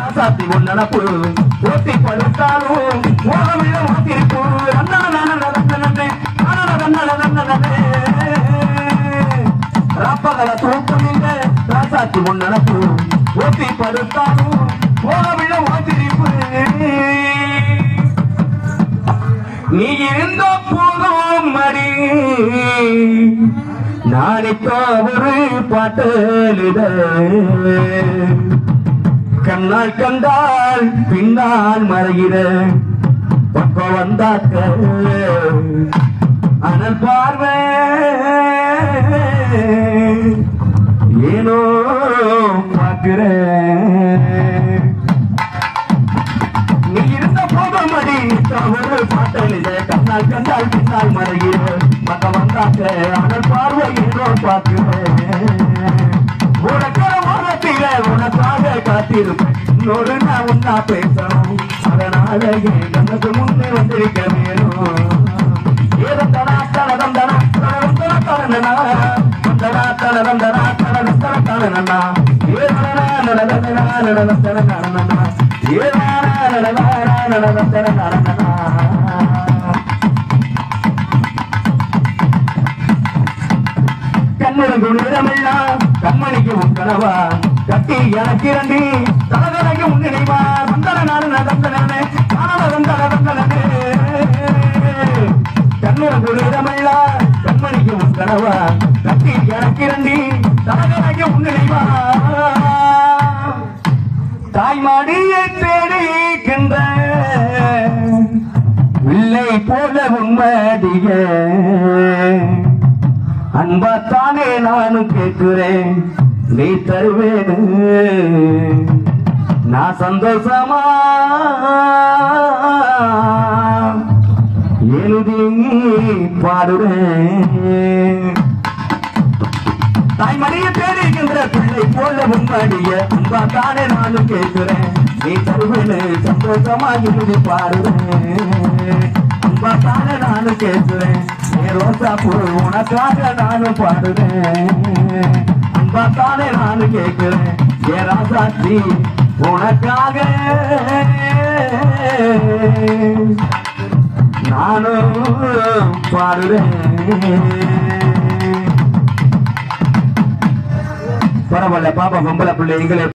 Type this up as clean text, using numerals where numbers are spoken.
ராசாத்தி ஒன்னப்பு ஓட்டி படுத்தாலும் ஓகமில்ல மாத்திருப்பு ராப்பகல தூக்கமில்ல ராசாத்தி ஒன்னப்பு ஓட்டி படுத்தாலும் ஓகமில்ல மாத்திருப்பு நீ இருந்த போதும் மடி நாளைக்கு ஒரு பாட்டலிட கண்ணால் கண்டால் பின்னால் மறைகிற பக்கம் வந்தாக்க அனல் பார்வை ஏனோ பார்க்கிறேன் நீ இருந்த போதும் அடி ஒரு பாட்டலிட கண்ணால் கண்டால் பின்னால் மறைகிற பக்கம் வந்தாக்க அனல் பார்வை ஏனோ பார்க்கிறேன் உனக்கிற மரத்தில உனக்காக காத்திருப்பேன் இன்னொரு நான் உன்னா பேசணும் அதனால என் கண்ணுக்கு முன்னே வந்திருக்க வேணும் ஏதோ தடா தடதம் தடா தடதம் தடனா தடா தடதம் தடா தடதம் தடனா ஏதா நடனா நடனம் தடனா ஏதா நடனம் தடனா கண்ணுக்கு நேரமெல்லாம் கண்மணிக்கு உட்கனவா கட்டி எனக்கு இரண்டி தலகலைக்கு முன்னினைவா வந்தன நடந்தனே கண்ணுக்கு நேரமெல்லாம் கண்மணிக்கு உட்கனவா கட்டி எனக்கு இரண்டி தலகலைக்கு முன்னினைவா தாய்மாடியை தேடிக்கின்ற பிள்ளை போல உண்மடிய அன்பாத்தானே நானும் கேட்கிறேன் நீ தருவேன் நான் சந்தோஷமா எழுதி பாடுவேன் தாய்மணியை தேடிக்கின்ற பிள்ளை போல உண்மடிய அன்பாத்தானே நானும் கேட்கிறேன் நீ தருவேன் சந்தோஷமா எழுதி பாடுவேன் அன்பாத்தானே நானும் கேட்கிறேன் ரோசா பூ உனக்காக நானும் பாடுறேன் அன்பாத்தானே நானும் கேட்கிறேன் ஏ ராசாத்தி உனக்காக நானும் பாடுறேன் பரவாயில்ல பாப்பா பொம்பளை பிள்ளை எங்களை